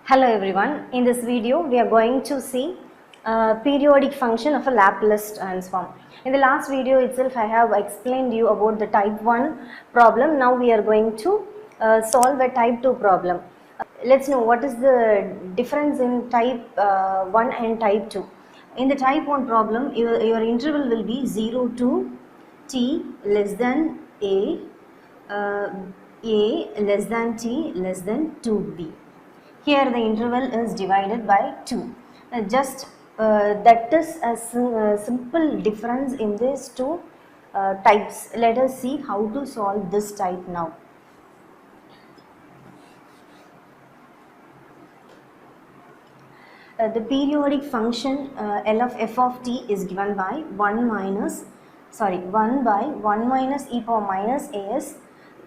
Hello everyone, in this video we are going to see periodic function of a Laplace transform. In the last video itself I have explained you about the type 1 problem. Now we are going to solve a type 2 problem. Let's know what is the difference in type 1 and type 2. In the type 1 problem, your interval will be 0 to t less than uh, a less than t less than 2b. Here the interval is divided by 2. That is a simple difference in these two types. Let us see how to solve this type now. The periodic function L of f of t is given by 1 by 1 minus e power minus as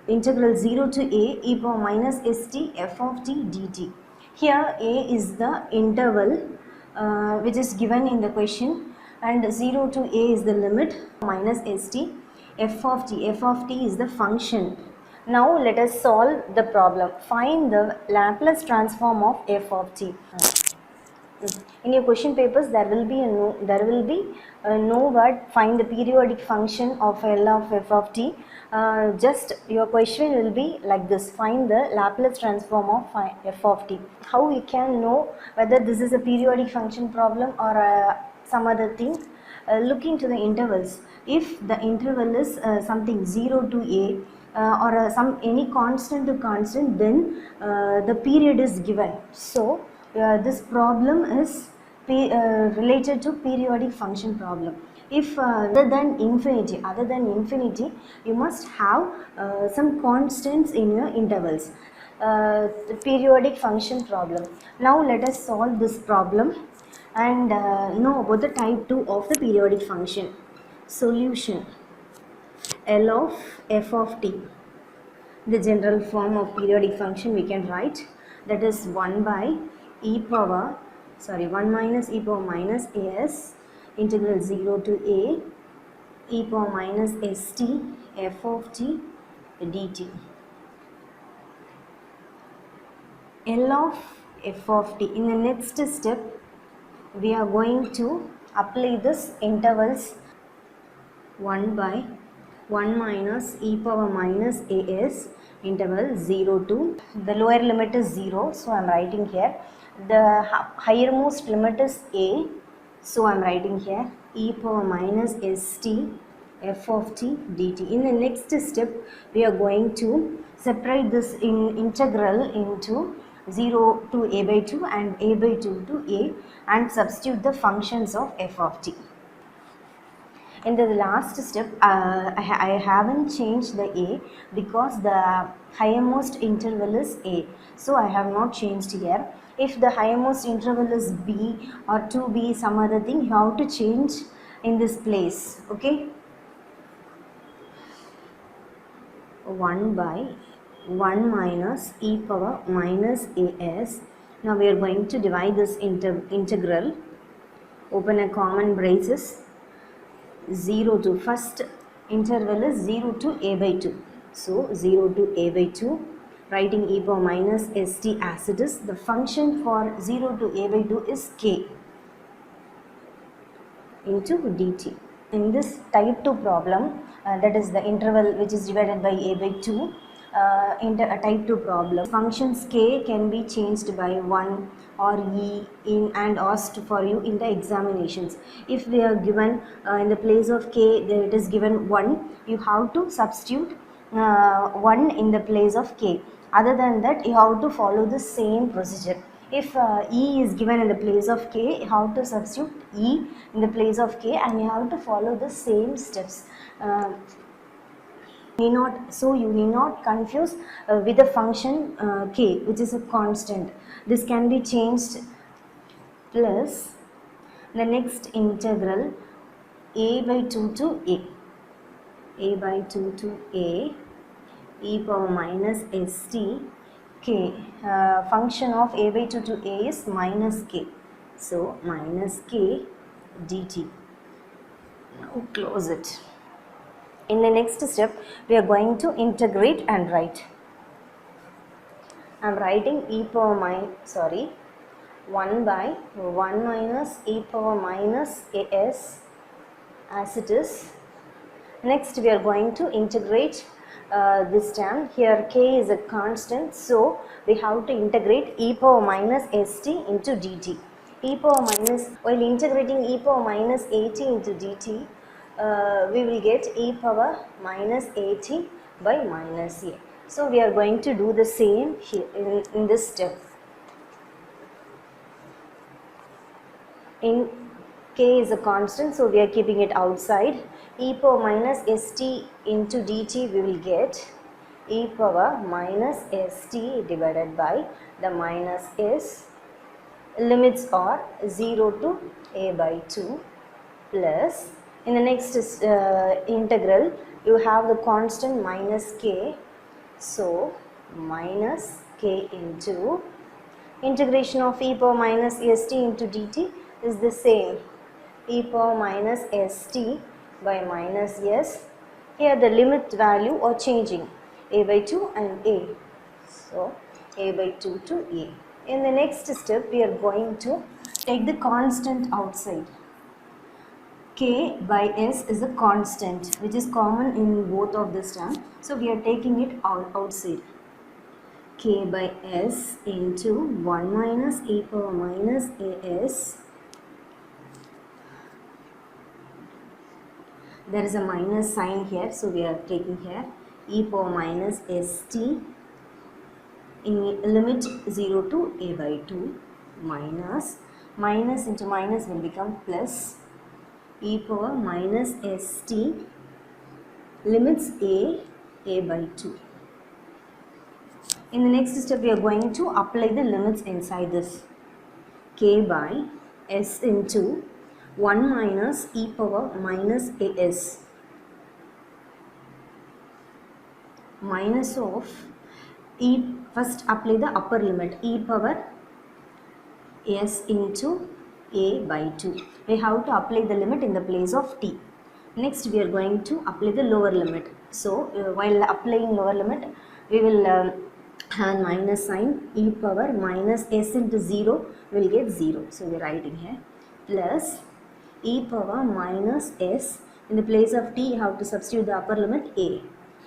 integral 0 to a e power minus st f of t dt. Here a is the interval which is given in the question, and 0 to a is the limit minus st f of t is the function. Now let us solve the problem. Find the Laplace transform of f of t. In your question papers there will be no word find the periodic function of L of f of t. Just your question will be like this: find the Laplace transform of f of t. How we can know whether this is a periodic function problem or some other thing? Look into the intervals. If the interval is something 0 to a or any constant to constant, then the period is given. So this problem is related to periodic function problem. If other than infinity, you must have some constants in your intervals. The periodic function problem. Now let us solve this problem and know about the type 2 of the periodic function. Solution: L of f of t. The general form of periodic function we can write, that is 1 minus e power minus as integral 0 to a e power minus st f of t dt. L of f of t. In the next step we are going to apply this intervals 1 by 1 minus e power minus as interval 0 to, the lower limit is 0, so I am writing here. The highermost limit is a, so I am writing here e power minus st f of t dt. In the next step we are going to separate this integral into 0 to a by 2 and a by 2 to a and substitute the functions of f of t. In the last step I haven't changed the a because the highermost interval is a, so I have not changed here. If the highermost interval is b or 2b, some other thing, you have to change in this place. Okay, 1 by 1 minus e power minus as. Now we are going to divide this integral, open a common braces, 0 to, first interval is 0 to a by 2, so 0 to a by 2, writing e power minus st as it is. The function for 0 to a by 2 is k into dt. In this type 2 problem, that is the interval which is divided by a by 2, in a type 2 problem, functions k can be changed by 1 or e in and asked for you in the examinations. If they are given in the place of k, it is given 1, you have to substitute 1 in the place of k. Other than that, you have to follow the same procedure. If e is given in the place of k, you have to substitute e in the place of k and you have to follow the same steps. You need not confuse with the function k, which is a constant. This can be changed plus the next integral a by 2 to a by 2 to a e power minus st k. Function of a by 2 to a is minus k, so minus k dt. Now close it. In the next step we are going to integrate and write. I'm writing 1 by 1 minus e power minus as it is. Next we are going to integrate this term. Here k is a constant, so we have to integrate e power minus st into dt. While integrating e power minus at into dt, we will get e power minus at by minus a. So we are going to do the same here in this step. In k is a constant, so we are keeping it outside. E power minus st into dt, we will get e power minus st divided by the minus s. Limits are 0 to a by 2 plus, in the next integral you have the constant minus k, so minus k into integration of e power minus st into dt is the same, e power minus st by minus s. Here the limit value are changing, a by 2 and a, so a by 2 to a. In the next step we are going to take the constant outside. K by s is a constant which is common in both of this term, so we are taking it outside. K by s into 1 minus e power minus as. There is a minus sign here, so we are taking here e power minus st in limit 0 to a by 2 minus into minus will become plus e power minus st limits a by 2. In the next step we are going to apply the limits inside this. K by s into 1 minus e power minus as minus of e, first apply the upper limit, e power s into a by 2. We have to apply the limit in the place of t. Next we are going to apply the lower limit. So while applying lower limit, we will have minus sign, e power minus s into 0 will get 0. So we are writing here plus e power minus s, in the place of t you have to substitute the upper limit a.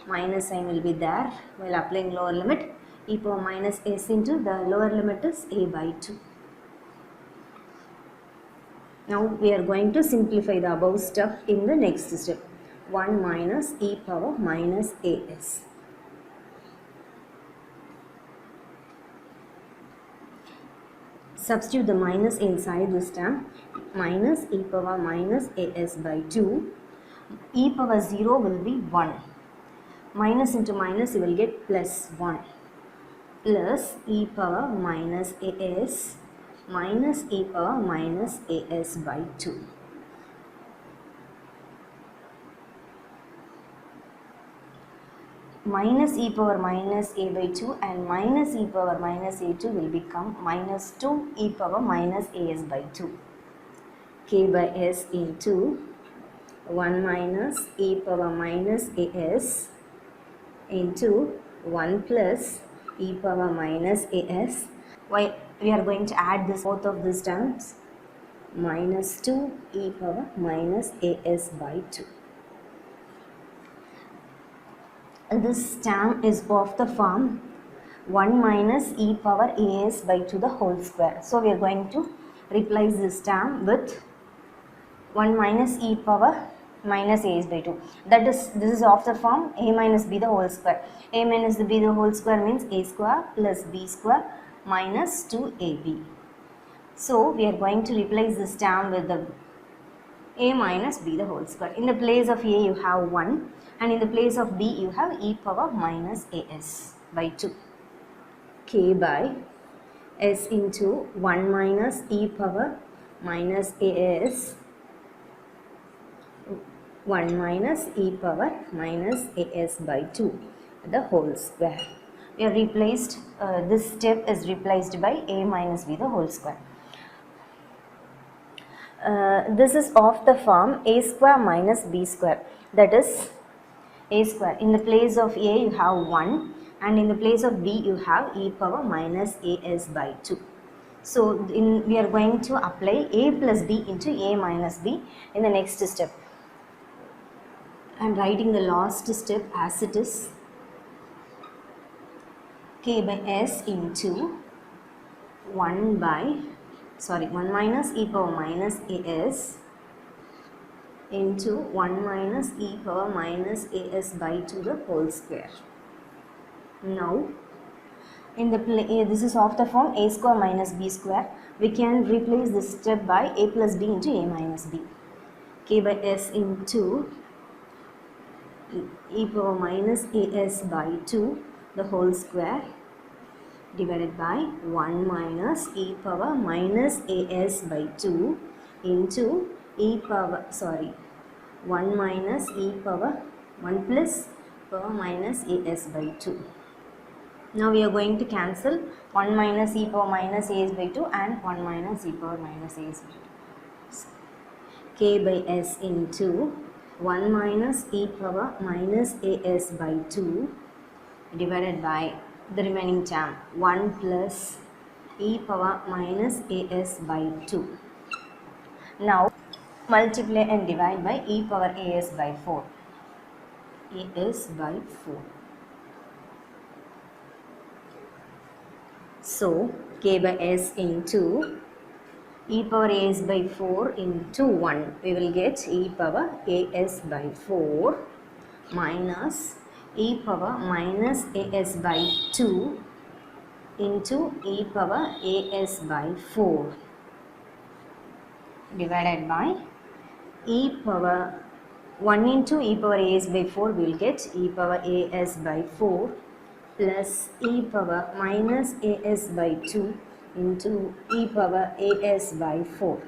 Minus sign will be there while applying lower limit. E power minus s into the lower limit is a by 2. Now we are going to simplify the above stuff in the next step. 1 minus e power minus as. Substitute the minus inside this term. Minus e power minus as by 2. E power 0 will be 1. Minus into minus you will get plus 1. Plus e power minus as minus e power minus as by 2. Minus e power minus a by 2 and minus e power minus a2 will become minus 2 e power minus as by 2. K by s into 1 minus e power minus as into 1 plus e power minus as. Why we are going to add this both of these terms, minus 2 e power minus as by 2. This term is of the form 1 minus e power as by 2 the whole square. So we are going to replace this term with 1 minus e power minus as by 2. That is, this is of the form a minus b the whole square. A minus b the whole square means a square plus b square minus 2ab. So we are going to replace this term with the a minus b the whole square. In the place of a you have 1 and in the place of b you have e power minus as by 2. K by s into 1 minus e power minus as 1 minus e power minus as by 2 the whole square. We have replaced, this step is replaced by a minus b the whole square. This is of the form a square minus b square, that is a square. In the place of a you have 1 and in the place of b you have e power minus as by 2. So we are going to apply a plus b into a minus b in the next step. I am writing the last step as it is. K by s into 1 minus e power minus as into 1 minus e power minus as by 2 the whole square. Now in the this is of the form a square minus b square. We can replace this step by a plus b into a minus b. K by s into e power minus as by 2 the whole square divided by 1 minus e power minus as by 2 into 1 minus e power 1 plus power minus as by 2. Now we are going to cancel 1 minus e power minus as by 2 and 1 minus e power minus as by 2. K by s into 1 minus e power minus as by 2 divided by the remaining term 1 plus e power minus as by 2. Now multiply and divide by e power as by 4. As by 4. So k by s into e power as by 4 into 1, we will get e power as by 4 minus e power minus as by 2 into e power as by 4 divided by e power 1 into e power as by 4, we will get e power as by 4 plus e power minus as by 2 into e power as by 4.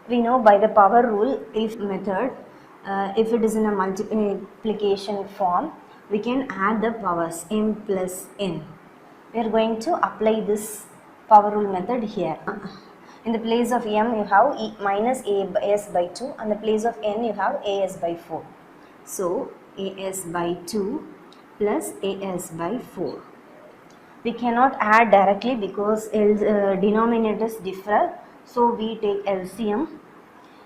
We know by the power rule if method, if it is in a multiplication form, we can add the powers m plus n. We are going to apply this power rule method here. In the place of m you have e minus as by 2 and the place of n you have as by 4. So as by 2 plus as by 4. We cannot add directly because denominators differ, so we take LCM.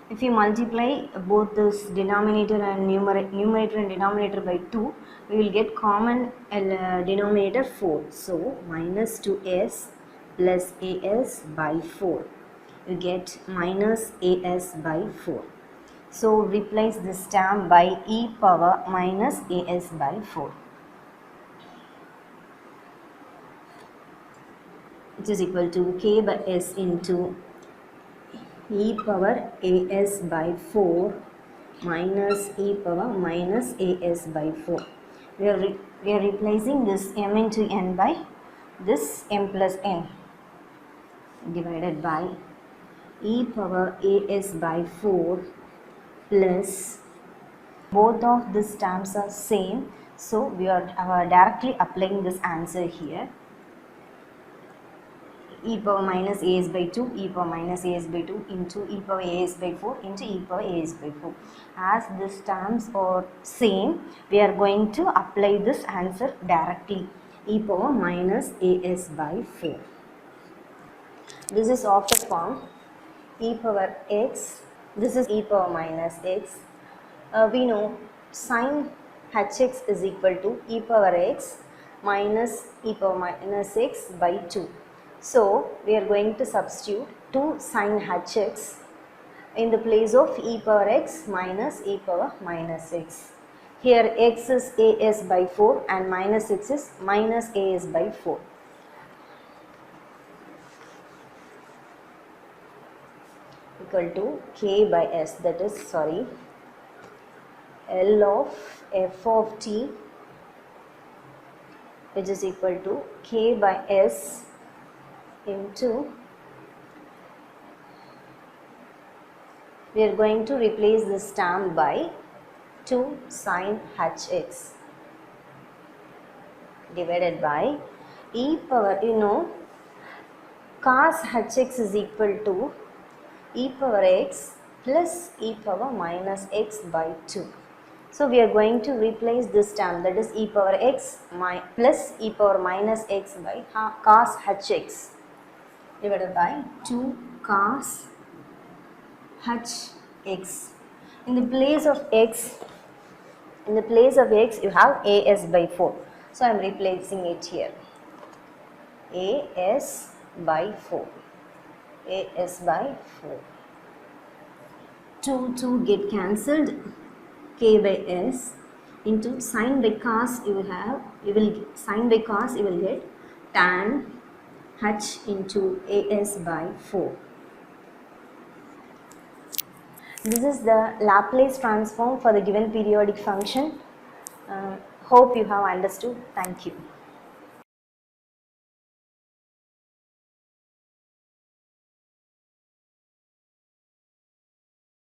If you multiply both this denominator and numerator and denominator by 2, we will get common denominator 4. So minus 2s plus as by 4. You get minus as by 4. So replace this term by e power minus as by 4. It is equal to k by s into e power as by 4 minus e power minus as by 4. We are replacing this m into n by this m plus n divided by e power as by 4 plus both of these terms are same, so we are directly applying this answer here. E power minus as by 2 e power minus as by 2 into e power as by 4 into e power as by 4. As these terms are same, we are going to apply this answer directly. E power minus as by 4. This is of the form e power x. This is e power minus x. We know sin hx is equal to e power x minus e power minus x by 2. So we are going to substitute 2 sin hx in the place of e power x minus e power minus x. Here x is as by 4 and minus x is minus as by 4. Equal to k by s, that is L of f of t, which is equal to k by s into, we are going to replace this term by 2 sin hx divided by e power, cos hx is equal to e power x plus e power minus x by 2. So we are going to replace this term, that is e power x plus e power minus x by cos hx divided by 2 cos hx. In the place of x, you have as by 4. So I am replacing it here. as by 4. as by 4. 2 get cancelled. K by s into sin by cos you will get tan h into as by 4. This is the Laplace transform for the given periodic function. Hope you have understood. Thank you.